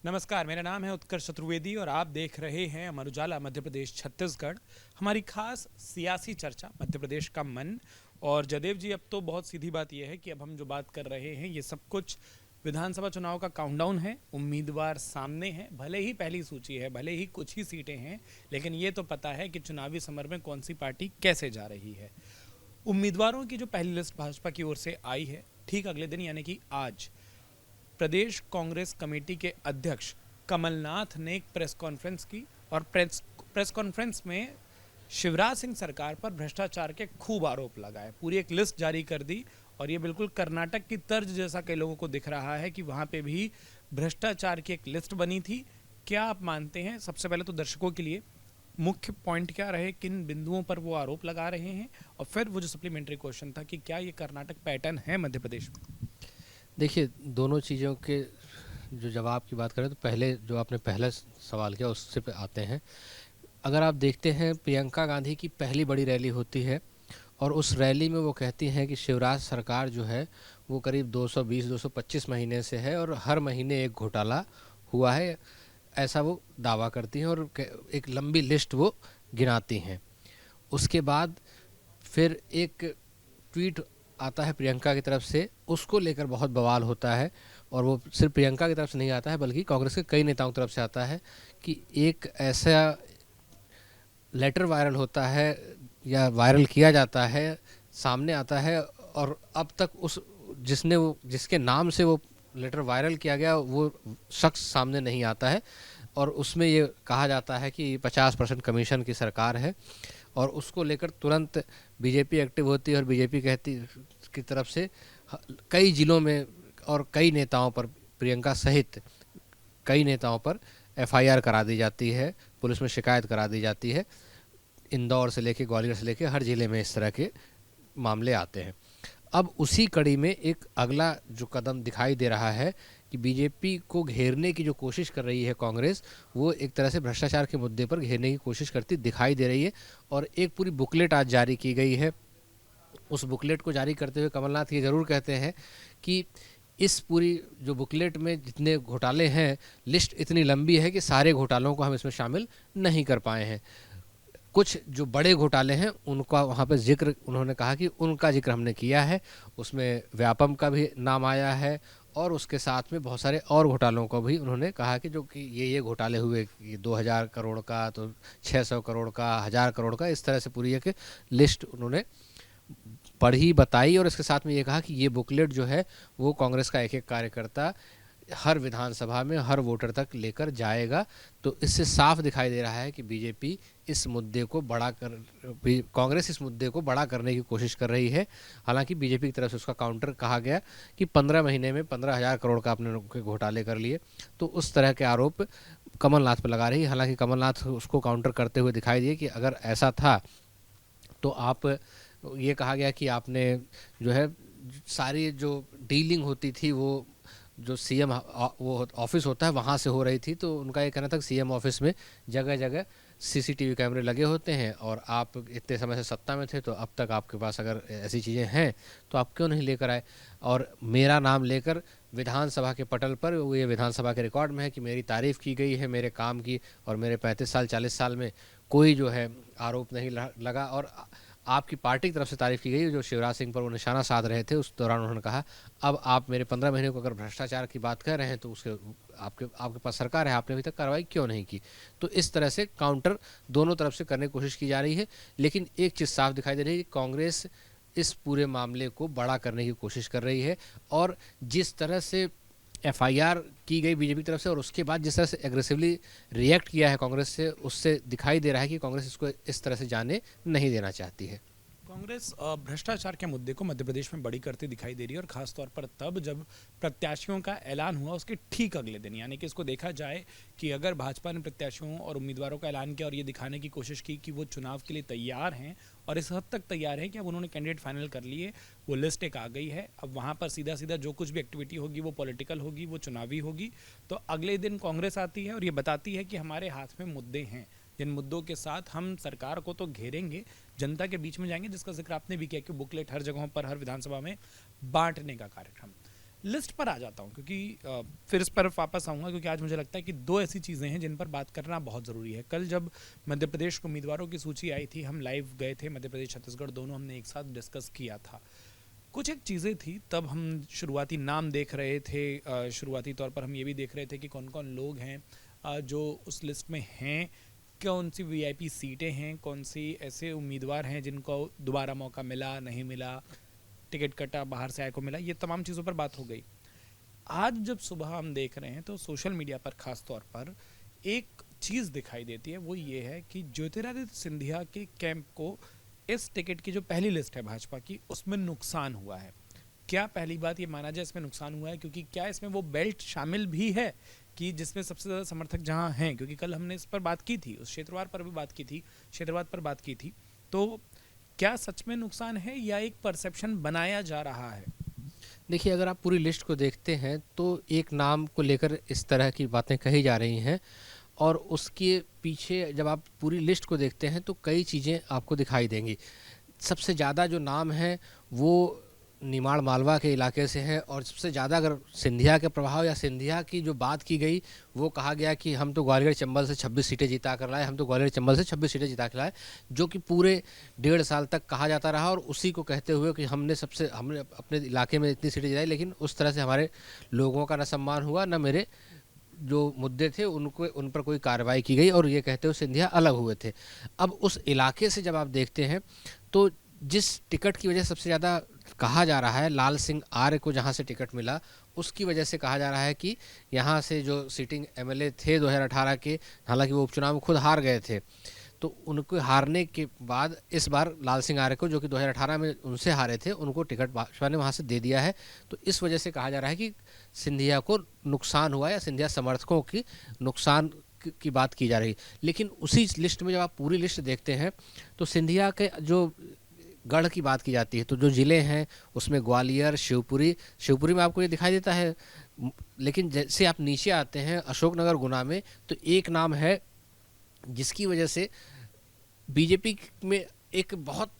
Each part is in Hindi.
नमस्कार, मेरा नाम है उत्कर्ष चतुर्वेदी और आप देख रहे हैं अमर उजाला मध्य प्रदेश छत्तीसगढ़। हमारी खास सियासी चर्चा मध्य प्रदेश का मन। और जयदेव जी, अब तो बहुत सीधी बात यह है कि अब हम जो बात कर रहे हैं ये सब कुछ विधानसभा चुनाव का काउंटडाउन है। उम्मीदवार सामने हैं, भले ही पहली सूची है, भले ही कुछ ही सीटें हैं, लेकिन ये तो पता है कि चुनावी समर में कौन सी पार्टी कैसे जा रही है। उम्मीदवारों की जो पहली लिस्ट भाजपा की ओर से आई है, ठीक अगले दिन यानी कि आज प्रदेश कांग्रेस कमेटी के अध्यक्ष कमलनाथ ने एक प्रेस कॉन्फ्रेंस की और प्रेस कॉन्फ्रेंस में शिवराज सिंह सरकार पर भ्रष्टाचार के खूब आरोप लगाए, पूरी एक लिस्ट जारी कर दी। और ये बिल्कुल कर्नाटक की तर्ज जैसा कई लोगों को दिख रहा है कि वहाँ पे भी भ्रष्टाचार की एक लिस्ट बनी थी। क्या आप मानते हैं, सबसे पहले तो दर्शकों के लिए मुख्य पॉइंट क्या रहे, किन बिंदुओं पर वो आरोप लगा रहे हैं, और फिर वो जो सप्लीमेंट्री क्वेश्चन था कि क्या ये कर्नाटक पैटर्न है मध्य प्रदेश में। देखिए, दोनों चीज़ों के जो जवाब की बात करें तो पहले जो आपने पहला सवाल किया उससे पे आते हैं। अगर आप देखते हैं, प्रियंका गांधी की पहली बड़ी रैली होती है और उस रैली में वो कहती हैं कि शिवराज सरकार जो है वो करीब 220-225 महीने से है और हर महीने एक घोटाला हुआ है, ऐसा वो दावा करती हैं और एक लंबी लिस्ट वो गिनाती हैं। उसके बाद फिर एक ट्वीट आता है प्रियंका की तरफ से, उसको लेकर बहुत बवाल होता है। और वो सिर्फ प्रियंका की तरफ से नहीं आता है बल्कि कांग्रेस के कई नेताओं की तरफ से आता है कि एक ऐसा लेटर वायरल होता है या वायरल किया जाता है, सामने आता है, और अब तक उस जिसके नाम से वो लेटर वायरल किया गया वो शख्स सामने नहीं आता है। और उसमें ये कहा जाता है कि 50% कमीशन की सरकार है और उसको लेकर तुरंत बीजेपी एक्टिव होती है और बीजेपी कहती की तरफ से कई जिलों में और कई नेताओं पर, प्रियंका सहित कई नेताओं पर एफआईआर करा दी जाती है, पुलिस में शिकायत करा दी जाती है। इंदौर से लेके ग्वालियर से लेके हर जिले में इस तरह के मामले आते हैं। अब उसी कड़ी में एक अगला जो कदम दिखाई दे रहा है कि बीजेपी को घेरने की जो कोशिश कर रही है कांग्रेस, वो एक तरह से भ्रष्टाचार के मुद्दे पर घेरने की कोशिश करती दिखाई दे रही है। और एक पूरी बुकलेट आज जारी की गई है। उस बुकलेट को जारी करते हुए कमलनाथ ये ज़रूर कहते हैं कि इस पूरी जो बुकलेट में जितने घोटाले हैं, लिस्ट इतनी लंबी है कि सारे घोटालों को हम इसमें शामिल नहीं कर पाए हैं। कुछ जो बड़े घोटाले हैं उनका वहाँ पर जिक्र, उन्होंने कहा कि उनका जिक्र हमने किया है, उसमें व्यापम का भी नाम आया है और उसके साथ में बहुत सारे और घोटालों को भी उन्होंने कहा कि जो कि ये घोटाले हुए, ये 2000 करोड़ का, तो 600 करोड़ का, 1000 करोड़ का, इस तरह से पूरी एक लिस्ट उन्होंने पढ़ी, बताई। और इसके साथ में ये कहा कि ये बुकलेट जो है वो कांग्रेस का एक एक कार्यकर्ता हर विधानसभा में हर वोटर तक लेकर जाएगा। तो इससे साफ दिखाई दे रहा है कि बीजेपी इस मुद्दे को बड़ा कर कांग्रेस इस मुद्दे को बड़ा करने की कोशिश कर रही है। हालांकि बीजेपी की तरफ से उसका काउंटर कहा गया कि 15 महीने में 15,000 करोड़ का आपने घोटाले कर लिए, तो उस तरह के आरोप कमलनाथ पर लगा रही है। हालांकि कमलनाथ उसको काउंटर करते हुए दिखाई दिए कि अगर ऐसा था तो आप, ये कहा गया कि आपने जो है सारी जो डीलिंग होती थी वो जो सीएम वो ऑफिस होता है वहाँ से हो रही थी। तो उनका ये कहना था कि सीएम ऑफिस में जगह जगह सीसीटीवी कैमरे लगे होते हैं और आप इतने समय से सत्ता में थे, तो अब तक आपके पास अगर ऐसी चीज़ें हैं तो आप क्यों नहीं लेकर आए। और मेरा नाम लेकर विधानसभा के पटल पर, वो ये विधानसभा के रिकॉर्ड में है कि मेरी तारीफ़ की गई है मेरे काम की, और मेरे 35 साल 40 साल में कोई जो है आरोप नहीं लगा। और आपकी पार्टी की तरफ से तारीफ की गई, जो शिवराज सिंह पर वो निशाना साध रहे थे। उस दौरान उन्होंने कहा, अब आप मेरे 15 महीने को अगर भ्रष्टाचार की बात कर रहे हैं तो उसके आपके आपके पास सरकार है, आपने अभी तक कार्रवाई क्यों नहीं की। तो इस तरह से काउंटर दोनों तरफ से करने की कोशिश की जा रही है। लेकिन एक चीज़ साफ दिखाई दे रही है कि कांग्रेस इस पूरे मामले को बड़ा करने की कोशिश कर रही है। और जिस तरह से एफआईआर की गई बीजेपी की तरफ से और उसके बाद जिस तरह से एग्रेसिवली रिएक्ट किया है कांग्रेस से, उससे दिखाई दे रहा है कि कांग्रेस इसको इस तरह से जाने नहीं देना चाहती है। कांग्रेस भ्रष्टाचार के मुद्दे को मध्य प्रदेश में बड़ी करती दिखाई दे रही है, और खासतौर पर तब जब प्रत्याशियों का ऐलान हुआ उसके ठीक अगले दिन। यानी कि इसको देखा जाए कि अगर भाजपा ने प्रत्याशियों और उम्मीदवारों का ऐलान किया और ये दिखाने की कोशिश की कि वो चुनाव के लिए तैयार हैं, और इस हद तक तैयार है कि अब उन्होंने कैंडिडेट फाइनल कर लिए, वो लिस्ट एक आ गई है, अब वहाँ पर सीधा सीधा जो कुछ भी एक्टिविटी होगी वो पॉलिटिकल होगी, वो चुनावी होगी। तो अगले दिन कांग्रेस आती है और ये बताती है कि हमारे हाथ में मुद्दे हैं, जिन मुद्दों के साथ हम सरकार को तो घेरेंगे, जनता के बीच में जाएंगे, जिसका जिक्र आपने भी किया कि बुकलेट हर जगहों पर हर विधानसभा में बांटने का कार्यक्रम। लिस्ट पर आ जाता हूँ, क्योंकि फिर इस पर वापस आऊँगा, क्योंकि आज मुझे लगता है कि दो ऐसी चीज़ें हैं जिन पर बात करना बहुत ज़रूरी है। कल जब मध्य प्रदेश के उम्मीदवारों की सूची आई थी, हम लाइव गए थे, मध्य प्रदेश छत्तीसगढ़ दोनों हमने एक साथ डिस्कस किया था। कुछ एक चीज़ें थी, तब हम शुरुआती नाम देख रहे थे, शुरुआती तौर पर हम ये भी देख रहे थे कि कौन कौन लोग हैं जो उस लिस्ट में हैं, कौन सी वीआईपी सीटें हैं, कौन सी ऐसे उम्मीदवार हैं जिनको दोबारा मौका मिला, नहीं मिला, टिकट कटा, बाहर से आए को मिला, ये तमाम चीज़ों पर बात हो गई। आज जब सुबह हम देख रहे हैं तो सोशल मीडिया पर खास तौर पर एक चीज़ दिखाई देती है, वो ये है कि ज्योतिरादित्य सिंधिया के कैंप को इस टिकट की जो पहली लिस्ट है भाजपा की, उसमें नुकसान हुआ है। क्या पहली बात ये माना जाए इसमें नुकसान हुआ है, क्योंकि क्या इसमें वो बेल्ट शामिल भी है कि जिसमें सबसे ज़्यादा समर्थक जहां हैं, क्योंकि कल हमने इस पर बात की थी, उस क्षेत्रवाद पर भी बात की थी, क्षेत्रवाद पर बात की थी, तो क्या सच में नुकसान है या एक परसेप्शन बनाया जा रहा है? देखिए, अगर आप पूरी लिस्ट को देखते हैं तो एक नाम को लेकर इस तरह की बातें कही जा रही हैं, और उसके पीछे जब आप पूरी लिस्ट को देखते हैं तो कई चीज़ें आपको दिखाई देंगी। सबसे ज़्यादा जो नाम है वो निमाड़ मालवा के इलाके से है, और सबसे ज़्यादा अगर सिंधिया के प्रभाव या सिंधिया की जो बात की गई, वो कहा गया कि हम तो ग्वालियर चंबल से 26 सीटें जिता कर लाए, हम तो ग्वालियर चंबल से 26 सीटें जिता कर लाए, जो कि पूरे 1.5 साल तक कहा जाता रहा, और उसी को कहते हुए कि हमने अपने इलाके में इतनी सीटें जिताई, लेकिन उस तरह से हमारे लोगों का न सम्मान हुआ, न मेरे जो मुद्दे थे उनको उन पर कोई कार्रवाई की गई, और ये कहते हुए सिंधिया अलग हुए थे। अब उस इलाके से जब आप देखते हैं तो जिस टिकट की वजह से सबसे ज़्यादा कहा जा रहा है, लाल सिंह आर्य को जहां से टिकट मिला, उसकी वजह से कहा जा रहा है कि यहां से जो सिटिंग एमएलए थे 2018 के, हालांकि वो उपचुनाव में खुद हार गए थे, तो उनको हारने के बाद इस बार लाल सिंह आर्य को, जो कि 2018 में उनसे हारे थे, उनको टिकट भाजपा ने वहाँ से दे दिया है। तो इस वजह से कहा जा रहा है कि सिंधिया को नुकसान हुआ, या सिंधिया समर्थकों की नुकसान की बात की जा रही। लेकिन उसी लिस्ट में जब आप पूरी लिस्ट देखते हैं तो सिंधिया के जो गढ़ की बात की जाती है, तो जो ज़िले हैं उसमें ग्वालियर, शिवपुरी में आपको ये दिखाई देता है। लेकिन जैसे आप नीचे आते हैं अशोकनगर, गुना में, तो एक नाम है जिसकी वजह से बीजेपी में एक बहुत,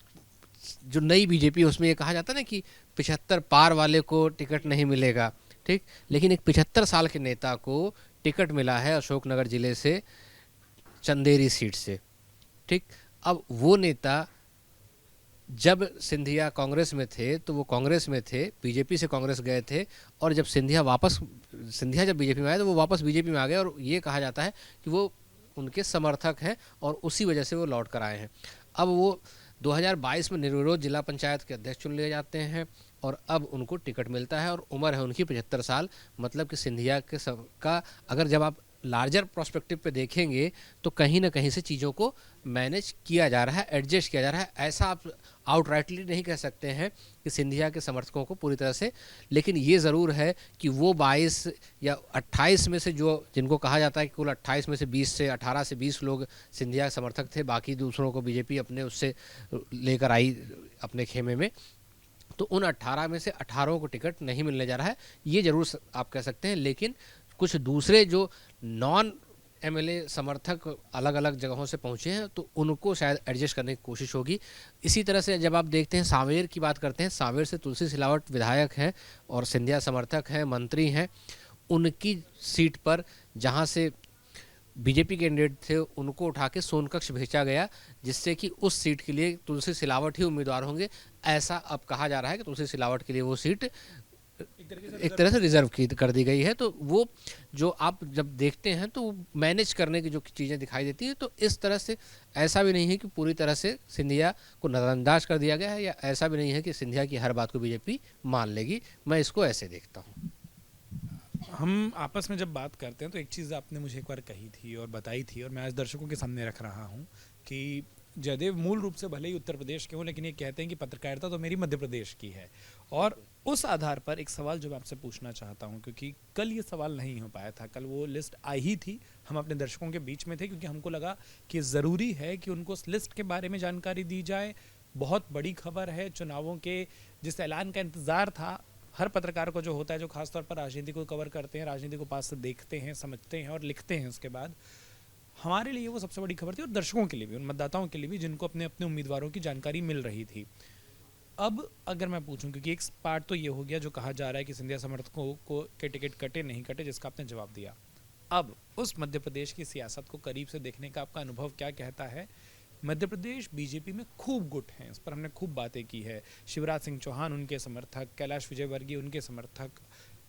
जो नई बीजेपी है उसमें ये कहा जाता है ना कि 75 पार वाले को टिकट नहीं मिलेगा, ठीक। लेकिन एक 75 साल के नेता को टिकट मिला है अशोकनगर जिले से, चंदेरी सीट से, ठीक। अब वो नेता, जब सिंधिया कांग्रेस में थे तो वो कांग्रेस में थे, बीजेपी से कांग्रेस गए थे, और जब सिंधिया जब बीजेपी में आए तो वो वापस बीजेपी में आ गए, और ये कहा जाता है कि वो उनके समर्थक हैं और उसी वजह से वो लौट कर आए हैं। अब वो 2022 में निर्विरोध जिला पंचायत के अध्यक्ष चुन लिए जाते हैं, और अब उनको टिकट मिलता है, और उम्र है उनकी 75 साल। मतलब कि सिंधिया के का अगर जब आप लार्जर प्रोस्पेक्टिव पे देखेंगे तो कहीं ना कहीं से चीज़ों को मैनेज किया जा रहा है, एडजस्ट किया जा रहा है। ऐसा आप आउटराइटली नहीं कह सकते हैं कि सिंधिया के समर्थकों को पूरी तरह से, लेकिन ये ज़रूर है कि वो 22 या 28 में से, जो जिनको कहा जाता है कि कुल 28 में से 18 से 20 लोग सिंधिया के समर्थक थे, बाकी दूसरों को बीजेपी अपने उससे लेकर आई अपने खेमे में, तो उन 18 में से 18 को टिकट नहीं मिलने जा रहा है, ये ज़रूर आप कह सकते हैं। लेकिन कुछ दूसरे जो नॉन एमएलए समर्थक अलग अलग जगहों से पहुंचे हैं, तो उनको शायद एडजस्ट करने की कोशिश होगी। इसी तरह से जब आप देखते हैं, सांवेर की बात करते हैं, सांवेर से तुलसी सिलावट विधायक हैं और सिंधिया समर्थक हैं, मंत्री हैं। उनकी सीट पर जहां से बीजेपी कैंडिडेट थे उनको उठा के सोनकक्ष भेजा गया, जिससे कि उस सीट के लिए तुलसी सिलावट ही उम्मीदवार होंगे। ऐसा अब कहा जा रहा है कि तुलसी सिलावट के लिए वो सीट एक तरह से रिजर्व कर दी गई है। तो वो जो आप जब देखते हैं तो मैनेज करने की जो चीज़ें दिखाई देती हैं, तो इस तरह से ऐसा भी नहीं है कि पूरी तरह से सिंधिया को नज़रअंदाज कर दिया गया है, या ऐसा भी नहीं है कि सिंधिया की हर बात को बीजेपी मान लेगी। मैं इसको ऐसे देखता हूँ। हम आपस में जब बात करते हैं तो एक चीज़ आपने मुझे एक बार कही थी और बताई थी, और मैं आज दर्शकों के सामने रख रहा हूँ कि जयदेव मूल रूप से भले ही उत्तर प्रदेश के हों, लेकिन ये कहते हैं कि पत्रकारिता तो मेरी मध्य प्रदेश की है। और उस आधार पर एक सवाल जो मैं आपसे पूछना चाहता हूं, क्योंकि कल ये सवाल नहीं हो पाया था, कल वो लिस्ट आई ही थी, हम अपने दर्शकों के बीच में थे, क्योंकि हमको लगा कि ज़रूरी है कि उनको उस लिस्ट के बारे में जानकारी दी जाए। बहुत बड़ी खबर है, चुनावों के जिस ऐलान का इंतज़ार था हर पत्रकार को जो होता है, जो खासतौर पर राजनीति को कवर करते हैं, राजनीति को पास से देखते हैं, समझते हैं और लिखते हैं, उसके बाद हमारे लिए वो सबसे बड़ी खबर थी, और दर्शकों के लिए भी, उन मतदाताओं के लिए भी जिनको अपने अपने उम्मीदवारों की जानकारी मिल रही थी। अब अगर मैं पूछूं, क्योंकि एक पार्ट तो ये हो गया जो कहा जा रहा है कि सिंधिया समर्थकों को के टिकट कटे नहीं कटे, जिसका आपने जवाब दिया। अब उस मध्य प्रदेश की सियासत को करीब से देखने का आपका अनुभव क्या कहता है? मध्य प्रदेश बीजेपी में खूब गुट हैं, इस पर हमने खूब बातें की है। शिवराज सिंह चौहान उनके समर्थक, कैलाश विजयवर्गीय उनके समर्थक,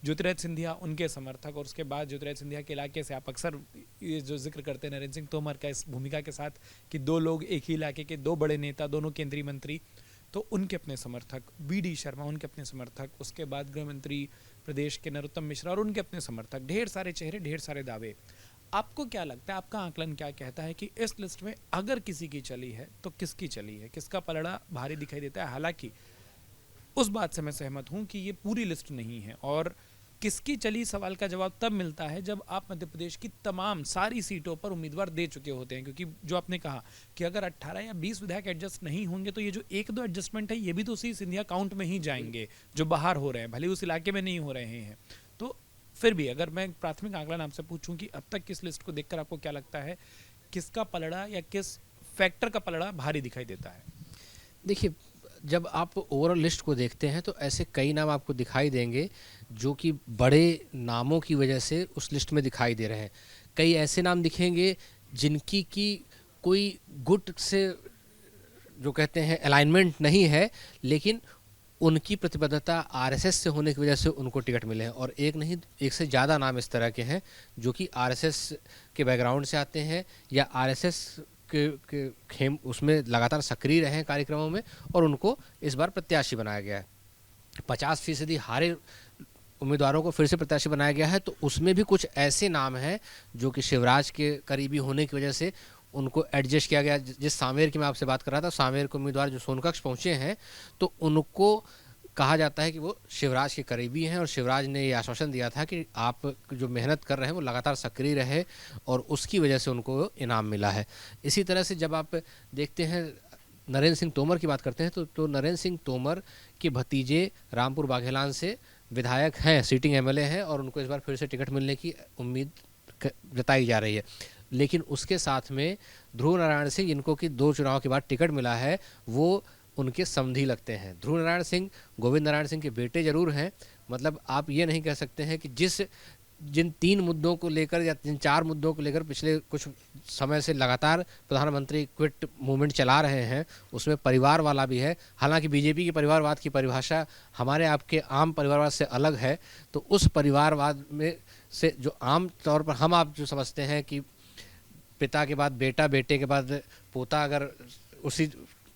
ज्योतिरादित्य सिंधिया उनके समर्थक, और उसके बाद ज्योतिरादित्य सिंधिया के इलाके से आप अक्सर ये जो जिक्र करते हैं नरेंद्र सिंह तोमर का इस भूमिका के साथ कि दो लोग एक ही इलाके के, दो बड़े नेता, दोनों केंद्रीय मंत्री, तो उनके अपने समर्थक, वी.डी. शर्मा उनके अपने समर्थक, उसके बाद गृह मंत्री प्रदेश के नरोत्तम मिश्रा और उनके अपने समर्थक, ढेर सारे चेहरे, ढेर सारे दावे। आपको क्या लगता है, आपका आकलन क्या कहता है कि इस लिस्ट में अगर किसी की चली है तो किसकी चली है, किसका पलड़ा भारी दिखाई देता है? हालांकि उस बात से मैं सहमत हूं कि ये पूरी लिस्ट नहीं है, और किसकी चली सवाल का जवाब तब मिलता है जब आप मध्य प्रदेश की तमाम सारी सीटों पर उम्मीदवार दे चुके होते हैं। क्योंकि जो आपने कहा कि अगर 18 या 20 विधायक एडजस्ट नहीं होंगे तो ये जो एक दो एडजस्टमेंट है ये भी तो उसी सिंधिया काउंट में ही जाएंगे जो बाहर हो रहे हैं, भले उस इलाके में नहीं हो रहे हैं। तो फिर भी अगर मैं प्राथमिक आंकलन आपसे पूछूं कि अब तक किस लिस्ट को देखकर आपको क्या लगता है, किसका पलड़ा या किस फैक्टर का पलड़ा भारी दिखाई देता है? देखिए, जब आप ओवरऑल लिस्ट को देखते हैं तो ऐसे कई नाम आपको दिखाई देंगे जो कि बड़े नामों की वजह से उस लिस्ट में दिखाई दे रहे हैं। कई ऐसे नाम दिखेंगे जिनकी की कोई गुट से जो कहते हैं अलाइनमेंट नहीं है, लेकिन उनकी प्रतिबद्धता आरएसएस से होने की वजह से उनको टिकट मिले हैं। और एक नहीं, एक से ज़्यादा नाम इस तरह के हैं जो कि आरएसएस के बैकग्राउंड से आते हैं या आरएसएस के खेम उसमें लगातार सक्रिय रहे हैं कार्यक्रमों में, और उनको इस बार प्रत्याशी बनाया गया है। 50% हारे उम्मीदवारों को फिर से प्रत्याशी बनाया गया है। तो उसमें भी कुछ ऐसे नाम हैं जो कि शिवराज के करीबी होने की वजह से उनको एडजस्ट किया गया। जिस सामेर की मैं आपसे बात कर रहा था, सामेर के उम्मीदवार जो सोनकक्ष पहुँचे हैं, तो उनको कहा जाता है कि वो शिवराज के करीबी हैं, और शिवराज ने ये आश्वासन दिया था कि आप जो मेहनत कर रहे हैं वो लगातार सक्रिय रहे, और उसकी वजह से उनको इनाम मिला है। इसी तरह से जब आप देखते हैं नरेंद्र सिंह तोमर की बात करते हैं तो नरेंद्र सिंह तोमर के भतीजे रामपुर बाघेलान से विधायक हैं, सीटिंग एमएलए हैं, और उनको इस बार फिर से टिकट मिलने की उम्मीद जताई जा रही है। लेकिन उसके साथ में ध्रुव नारायण सिंह, जिनको कि 2 चुनाव के बाद टिकट मिला है, वो उनके समधी लगते हैं। ध्रुव नारायण सिंह गोविंद नारायण सिंह के बेटे जरूर हैं, मतलब आप ये नहीं कह सकते हैं कि जिन 3 मुद्दों को लेकर या 3-4 मुद्दों को लेकर पिछले कुछ समय से लगातार प्रधानमंत्री क्विट मूवमेंट चला रहे हैं, उसमें परिवार वाला भी है। हालांकि बीजेपी की परिवारवाद की परिभाषा हमारे आपके आम परिवारवाद से अलग है। तो उस परिवारवाद में से जो आम तौर पर हम आप जो समझते हैं कि पिता के बाद बेटा, बेटे के बाद पोता अगर उसी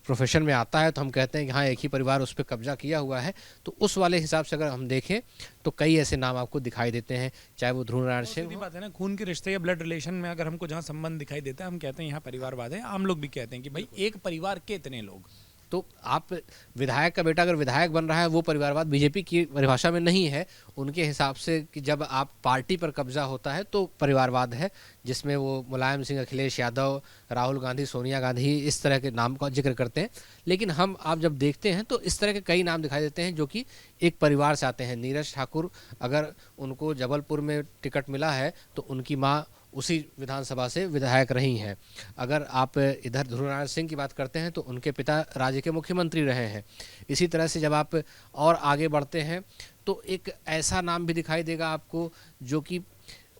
प्रोफेशन में आता है तो हम कहते हैं कि हाँ, एक ही परिवार उस पर कब्जा किया हुआ है। तो उस वाले हिसाब से अगर हम देखें तो कई ऐसे नाम आपको दिखाई देते हैं, चाहे वो ध्रुव नारायण सिंह। बात है ना, खून के रिश्ते या ब्लड रिलेशन में अगर हमको जहाँ संबंध दिखाई देता है हम कहते हैं यहाँ परिवारवाद है। आम लोग भी कहते हैं कि भाई एक परिवार के इतने लोग। तो आप विधायक का बेटा अगर विधायक बन रहा है, वो परिवारवाद बीजेपी की परिभाषा में नहीं है। उनके हिसाब से कि जब आप पार्टी पर कब्जा होता है तो परिवारवाद है, जिसमें वो मुलायम सिंह, अखिलेश यादव, राहुल गांधी, सोनिया गांधी, इस तरह के नाम का जिक्र करते हैं। लेकिन हम आप जब देखते हैं तो इस तरह के कई नाम दिखाई देते हैं जो कि एक परिवार से आते हैं। नीरज ठाकुर, अगर उनको जबलपुर में टिकट मिला है तो उनकी माँ उसी विधानसभा से विधायक रही हैं। अगर आप इधर ध्रुव नारायण सिंह की बात करते हैं तो उनके पिता राज्य के मुख्यमंत्री रहे हैं। इसी तरह से जब आप और आगे बढ़ते हैं तो एक ऐसा नाम भी दिखाई देगा आपको जो कि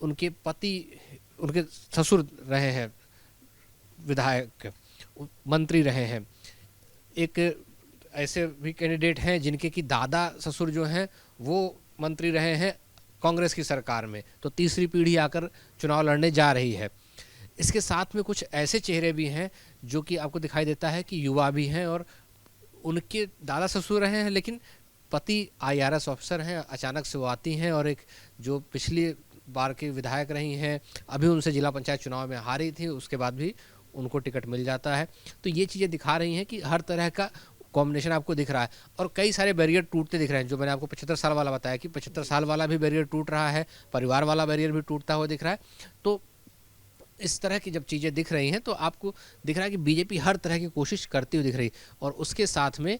उनके पति, उनके ससुर रहे हैं विधायक, मंत्री रहे हैं। एक ऐसे भी कैंडिडेट हैं जिनके कि दादा ससुर जो हैं वो मंत्री रहे हैं कांग्रेस की सरकार में। तो तीसरी पीढ़ी आकर चुनाव लड़ने जा रही है। इसके साथ में कुछ ऐसे चेहरे भी हैं जो कि आपको दिखाई देता है कि युवा भी हैं, और उनके दादा ससुर रहे हैं लेकिन पति आईआरएस ऑफिसर हैं। अचानक से वो आती हैं, और एक जो पिछली बार के विधायक रही हैं, अभी उनसे जिला पंचायत चुनाव में हारी थी, उसके बाद भी उनको टिकट मिल जाता है। तो ये चीज़ें दिखा रही हैं कि हर तरह का कॉम्बिनेशन आपको दिख रहा है, और कई सारे बैरियर टूटते दिख रहे हैं। जो मैंने आपको 75 साल वाला बताया कि 75 साल वाला भी बैरियर टूट रहा है, परिवार वाला बैरियर भी टूटता हुआ दिख रहा है। तो इस तरह की जब चीज़ें दिख रही हैं तो आपको दिख रहा है कि बीजेपी हर तरह की कोशिश करती हुई दिख रही है। और उसके साथ में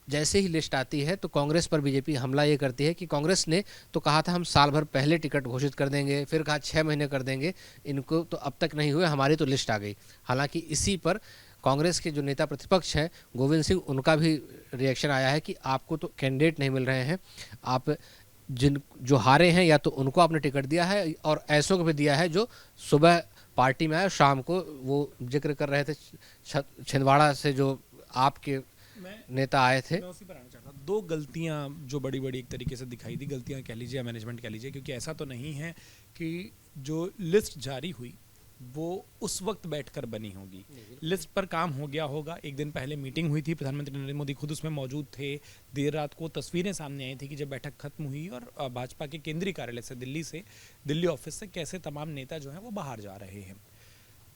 जैसे ही लिस्ट आती है तो कांग्रेस पर बीजेपी हमला ये करती है कि कांग्रेस ने तो कहा था हम साल भर पहले टिकट घोषित कर देंगे, फिर कहा 6 महीने कर देंगे, इनको तो अब तक नहीं हुए, हमारी तो लिस्ट आ गई। हालांकि इसी पर कांग्रेस के जो नेता प्रतिपक्ष हैं गोविंद सिंह, उनका भी रिएक्शन आया है कि आपको तो कैंडिडेट नहीं मिल रहे हैं, आप जिन जो हारे हैं या तो उनको आपने टिकट दिया है और ऐसों को भी दिया है जो सुबह पार्टी में आए, शाम को वो जिक्र कर रहे थे छिंदवाड़ा से जो आपके नेता आए थे। मैं उसी पर आना चाहता हूं। दो गलतियां जो बड़ी बड़ी एक तरीके से दिखाई दी, गलतियां कह लीजिए या मैनेजमेंट कह लीजिए, क्योंकि ऐसा तो नहीं है कि जो लिस्ट जारी हुई वो उस वक्त बैठकर बनी होगी, लिस्ट पर काम हो गया होगा। एक दिन पहले मीटिंग हुई थी, प्रधानमंत्री नरेंद्र मोदी खुद उसमें मौजूद थे। देर रात को तस्वीरें सामने आई थी कि जब बैठक खत्म हुई और भाजपा के केंद्रीय कार्यालय से दिल्ली ऑफिस से कैसे तमाम नेता जो हैं वो बाहर जा रहे हैं।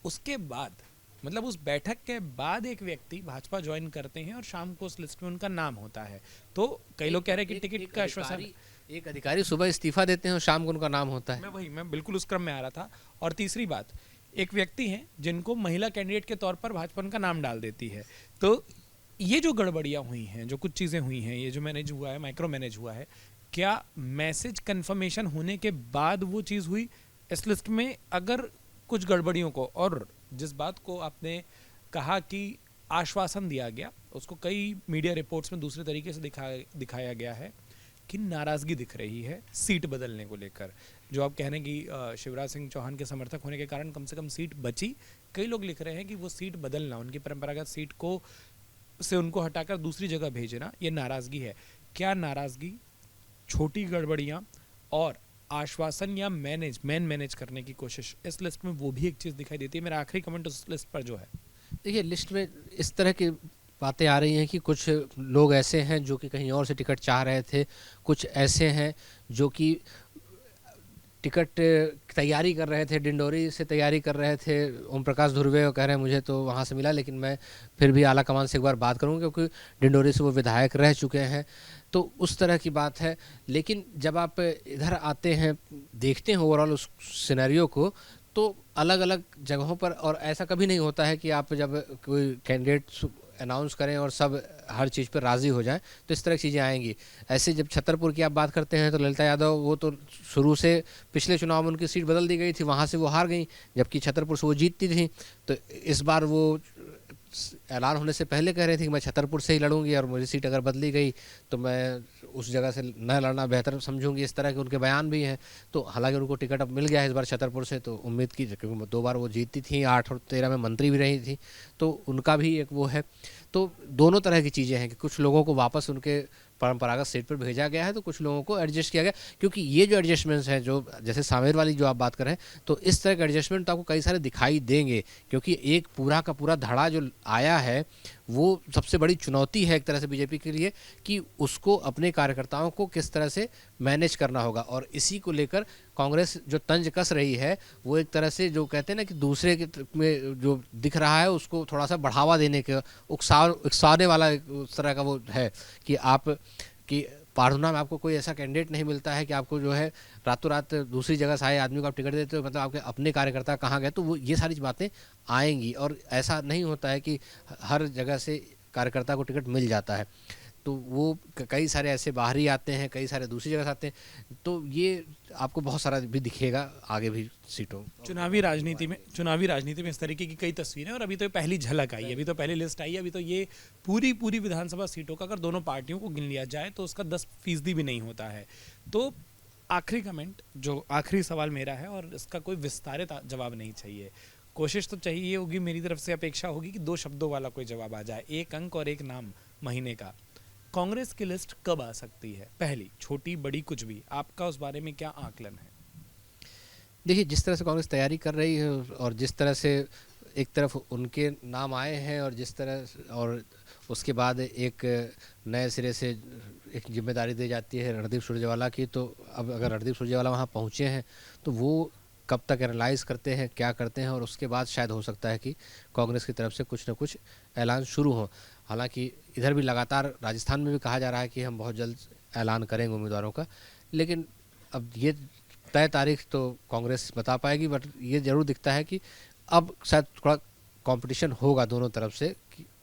उसके बाद मतलब उस बैठक के बाद एक व्यक्ति भाजपा ज्वाइन करते हैं और शाम को उस लिस्ट में उनका नाम होता है। तो कई लोग कह रहे हैं कि टिकट का आश्वासन, एक अधिकारी सुबह इस्तीफा देते हैं और शाम को उनका नाम होता है। मैं बिल्कुल उस क्रम में आ रहा था। और तीसरी बात, एक व्यक्ति हैं जिनको महिला कैंडिडेट के तौर पर भाजपा उनका नाम डाल देती है। तो ये जो गड़बड़ियां हुई हैं, जो कुछ चीज़ें हुई हैं, ये जो मैनेज हुआ है, माइक्रो मैनेज हुआ है, क्या मैसेज कन्फर्मेशन होने के बाद वो चीज़ हुई इस लिस्ट में? अगर कुछ गड़बड़ियों को, और जिस बात को आपने कहा कि आश्वासन दिया गया, उसको कई मीडिया रिपोर्ट्स में दूसरे तरीके से दिखाया गया है कि नाराज़गी दिख रही है सीट बदलने को लेकर। जो आप कह रहे हैं कि शिवराज सिंह चौहान के समर्थक होने के कारण कम से कम सीट बची, कई लोग लिख रहे हैं कि वो सीट बदलना, उनकी परंपरागत सीट को से उनको हटाकर दूसरी जगह भेजना, ये नाराज़गी है। क्या नाराज़गी, छोटी गड़बड़ियाँ और आश्वासन या मैनेज करने की कोशिश, इस लिस्ट में वो भी एक चीज़ दिखाई देती है? मेरा आखिरी कमेंट उस लिस्ट पर जो है, देखिए लिस्ट में इस तरह की बातें आ रही हैं कि कुछ लोग ऐसे हैं जो कि कहीं और से टिकट चाह रहे थे, कुछ ऐसे हैं जो कि टिकट तैयारी कर रहे थे, डिंडोरी से तैयारी कर रहे थे। ओम प्रकाश धुर्वे कह रहे हैं मुझे तो वहाँ से मिला, लेकिन मैं फिर भी आला कमान से एक बार बात करूँगा क्योंकि डिंडोरी से वो विधायक रह चुके हैं, तो उस तरह की बात है। लेकिन जब आप इधर आते हैं, देखते हैं ओवरऑल उस सिनेरियो को, तो अलग अलग जगहों पर, और ऐसा कभी नहीं होता है कि आप जब कोई कैंडिडेट अनाउंस करें और सब हर चीज़ पर राज़ी हो जाएं, तो इस तरह की चीज़ें आएंगी। ऐसे जब छतरपुर की आप बात करते हैं तो ललिता यादव, वो तो शुरू से पिछले चुनाव में उनकी सीट बदल दी गई थी, वहाँ से वो हार गई, जबकि छतरपुर से वो जीतती थी। तो इस बार वो ऐलान होने से पहले कह रही थी कि मैं छतरपुर से ही लड़ूंगी और मुझे सीट अगर बदली गई तो मैं उस जगह से न लड़ना बेहतर समझूंगी, इस तरह के उनके बयान भी हैं। तो हालांकि उनको टिकट अब मिल गया है इस बार छतरपुर से, तो उम्मीद की, क्योंकि 2 बार वो जीतती थी, 8 और 13 में मंत्री भी रही थी, तो उनका भी एक वो है। तो दोनों तरह की चीज़ें हैं कि कुछ लोगों को वापस उनके परंपरागत सीट पर भेजा गया है, तो कुछ लोगों को एडजस्ट किया गया, क्योंकि ये जो एडजस्टमेंट्स हैं, जो जैसे सामेर वाली जो आप बात कर रहे हैं, तो इस तरह के एडजस्टमेंट तो आपको कई सारे दिखाई देंगे, क्योंकि एक पूरा का पूरा धड़ा जो आया है वो सबसे बड़ी चुनौती है एक तरह से बीजेपी के लिए, कि उसको अपने कार्यकर्ताओं को किस तरह से मैनेज करना होगा। और इसी को लेकर कांग्रेस जो तंज कस रही है, वो एक तरह से जो कहते हैं ना कि दूसरे के में जो दिख रहा है उसको थोड़ा सा बढ़ावा देने के, उकसाने वाला उस तरह का वो है कि आप कि पारधुना में आपको कोई ऐसा कैंडिडेट नहीं मिलता है कि आपको जो है रातों रात दूसरी जगह से आए आदमी को आप टिकट देते हो, मतलब आपके अपने कार्यकर्ता कहाँ गए, तो वो ये सारी बातें आएंगी। और ऐसा नहीं होता है कि हर जगह से कार्यकर्ता को टिकट मिल जाता है, तो वो कई सारे ऐसे बाहरी आते हैं, कई सारे दूसरी जगह से आते हैं, तो ये आपको बहुत सारा भी दिखेगा आगे भी सीटों। चुनावी राजनीति में इस तरीके की कई तस्वीरें, और अभी तो पहली झलक आई है, अभी तो पहली लिस्ट आई है, अभी तो ये पूरी विधानसभा सीटों का अगर दोनों पार्टियों को गिन लिया जाए तो उसका 10% भी नहीं होता है। तो आखिरी कमेंट, जो आखिरी सवाल मेरा है, और इसका कोई विस्तारित जवाब नहीं चाहिए, कोशिश तो चाहिए होगी, मेरी तरफ से अपेक्षा होगी कि 2 शब्दों वाला कोई जवाब आ जाए, 1 अंक और 1 नाम महीने का। कांग्रेस की लिस्ट कब आ सकती है? पहली, छोटी बड़ी कुछ भी, आपका उस बारे में क्या आकलन है? देखिए जिस तरह से कांग्रेस तैयारी कर रही है और जिस तरह से एक तरफ उनके नाम आए हैं, और जिस तरह और उसके बाद एक नए सिरे से एक जिम्मेदारी दी जाती है रणदीप सुरजेवाला की, तो अब अगर रणदीप सुरजेवाला वहाँ पहुँचे हैं तो वो कब तक एनालाइज करते हैं, क्या करते हैं, और उसके बाद शायद हो सकता है कि कांग्रेस की तरफ से कुछ न कुछ ऐलान शुरू हो। हालांकि इधर भी लगातार राजस्थान में भी कहा जा रहा है कि हम बहुत जल्द ऐलान करेंगे उम्मीदवारों का, लेकिन अब ये तय तारीख तो कांग्रेस बता पाएगी, बट ये ज़रूर दिखता है कि अब शायद थोड़ा कंपटीशन होगा दोनों तरफ से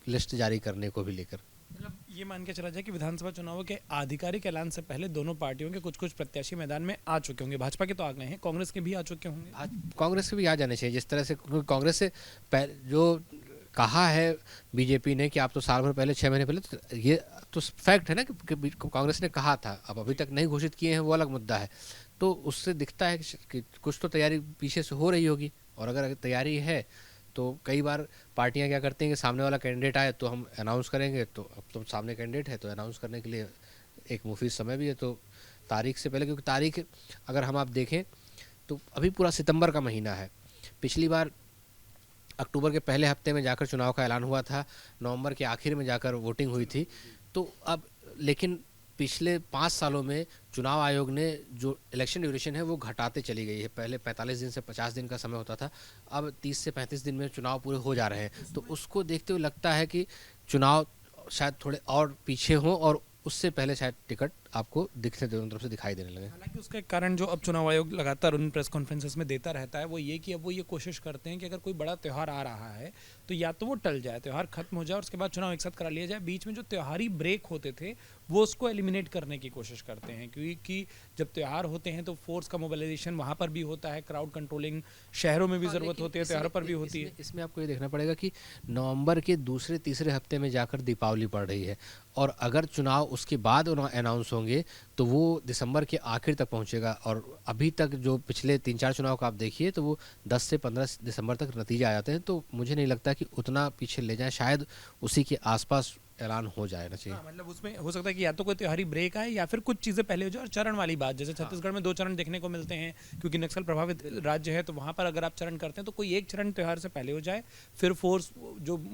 लिस्ट जारी करने को भी लेकर। मतलब ये मान के चला जाए कि विधानसभा चुनावों के आधिकारिक ऐलान से पहले दोनों पार्टियों के कुछ प्रत्याशी मैदान में आ चुके होंगे। भाजपा के तो आ गए हैं, कांग्रेस के भी आ चुके होंगे। कांग्रेस के भी आ जाने चाहिए, जिस तरह से कांग्रेस से जो कहा है बीजेपी ने कि आप तो साल भर पहले 6 महीने पहले, तो ये तो फैक्ट है ना कि कांग्रेस ने कहा था, अब अभी तक नहीं घोषित किए हैं, वो अलग मुद्दा है। तो उससे दिखता है कि कुछ तो तैयारी पीछे से हो रही होगी। और अगर तैयारी है तो कई बार पार्टियां क्या करती हैं कि सामने वाला कैंडिडेट आए तो हम अनाउंस करेंगे, तो अब तो सामने कैंडिडेट है तो अनाउंस करने के लिए एक मुफीद समय भी है, तो तारीख से पहले, क्योंकि तारीख अगर हम आप देखें तो अभी पूरा सितंबर का महीना है। पिछली बार अक्टूबर के पहले हफ्ते में जाकर चुनाव का ऐलान हुआ था, नवंबर के आखिर में जाकर वोटिंग हुई थी। तो अब लेकिन पिछले 5 सालों में चुनाव आयोग ने जो इलेक्शन ड्यूरेशन है वो घटाते चली गई है। पहले 45 दिन से 50 दिन का समय होता था, अब 30 से 35 दिन में चुनाव पूरे हो जा रहे हैं। तो उसको देखते हुए लगता है कि चुनाव शायद थोड़े और पीछे हों और उससे पहले शायद टिकट आपको दिखने दोनों तरफ से दिखाई देने लगे। हालांकि उसका एक कारण जो अब चुनाव आयोग लगातार उन प्रेस कॉन्फ्रेंसेस में देता रहता है वो ये कि अब वो ये कोशिश करते हैं कि अगर कोई बड़ा त्यौहार आ रहा है तो या तो वो टल जाए, त्यौहार खत्म हो जाए और उसके बाद चुनाव एक साथ करा लिया जाए। बीच में जो त्योहारी ब्रेक होते थे वो उसको एलिमिनेट करने की कोशिश करते हैं, क्योंकि जब त्यौहार होते हैं तो फोर्स का मोबिलाइजेशन वहाँ पर भी होता है, क्राउड कंट्रोलिंग शहरों में भी ज़रूरत होती है, त्योहारों पर भी होती है। इसमें आपको ये देखना पड़ेगा कि नवंबर के दूसरे तीसरे हफ्ते में जाकर दीपावली पड़ रही है, और अगर चुनाव उसके बाद अनाउंस होंगे तो वो दिसंबर के आखिर तक पहुंचेगा। और अभी तक जो पिछले 3-4 चुनाव का आप देखिए तो वो 10 से 15 दिसंबर तक नतीजे आ जाते हैं। तो मुझे नहीं लगता कि उतना पीछे ले जाए, शायद उसी के आसपास ऐलान हो जाए ना चाहिए। मतलब उसमें हो सकता है कि या तो कोई त्योहारी ब्रेक आए या फिर कुछ चीज़ें पहले हो जाए। और चरण वाली बात, जैसे छत्तीसगढ़ में 2 चरण देखने को मिलते हैं क्योंकि नक्सल प्रभावित राज्य है, तो वहाँ पर अगर आप चरण करते हैं तो कोई एक चरण त्यौहार से पहले हो जाए, फिर फोर्स जो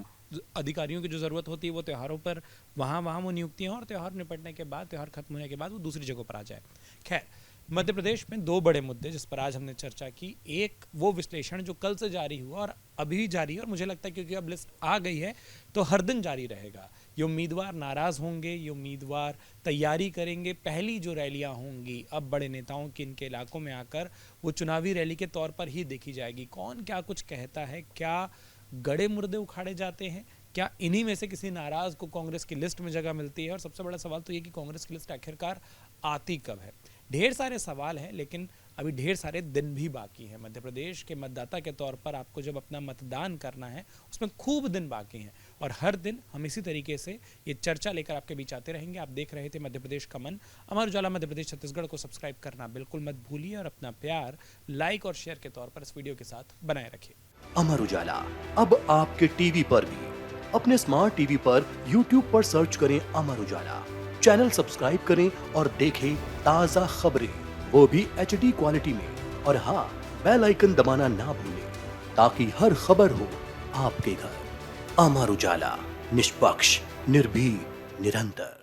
अधिकारियों की जो ज़रूरत होती है वो त्योहारों पर वहाँ वो नियुक्तियाँ, और त्यौहार निपटने के बाद, त्यौहार खत्म होने के बाद वो दूसरी जगह पर आ जाए। खैर, मध्य प्रदेश में 2 बड़े मुद्दे जिस पर आज हमने चर्चा की, एक वो विश्लेषण जो कल से जारी हुआ और अभी भी जारी है, और मुझे लगता है क्योंकि अब लिस्ट आ गई है तो हर दिन जारी रहेगा। ये उम्मीदवार नाराज़ होंगे, ये उम्मीदवार तैयारी करेंगे, पहली जो रैलियां होंगी अब बड़े नेताओं की इनके इलाकों में आकर वो चुनावी रैली के तौर पर ही देखी जाएगी। कौन क्या कुछ कहता है, क्या गड़े मुर्दे उखाड़े जाते हैं, क्या इन्हीं में से किसी नाराज़ को कांग्रेस की लिस्ट में जगह मिलती है, और सबसे बड़ा सवाल तो ये कि कांग्रेस की लिस्ट आखिरकार आती कब है। ढेर सारे सवाल हैं, लेकिन अभी ढेर सारे दिन भी बाकी हैं। मध्य प्रदेश के मतदाता के तौर पर आपको जब अपना मतदान करना है उसमें खूब दिन बाकी हैं, और हर दिन हम इसी तरीके से ये चर्चा लेकर आपके बीच आते रहेंगे। आप देख रहे थे मध्य प्रदेश का मन। अमर उजाला मध्य प्रदेश छत्तीसगढ़ को सब्सक्राइब करना बिल्कुल मत भूलिए, और अपना प्यार लाइक और शेयर के तौर पर इस वीडियो के साथ बनाए रखिए। अमर उजाला अब आपके टीवी पर भी। अपने स्मार्ट टीवी पर यूट्यूब पर सर्च करें अमर उजाला, चैनल सब्सक्राइब करें और देखें ताज़ा खबरें, वो भी HD क्वालिटी में। और हाँ, बेल आइकन दबाना ना भूलें ताकि हर खबर हो आपके घर। अमर उजाला, निष्पक्ष, निर्भीक, निरंतर।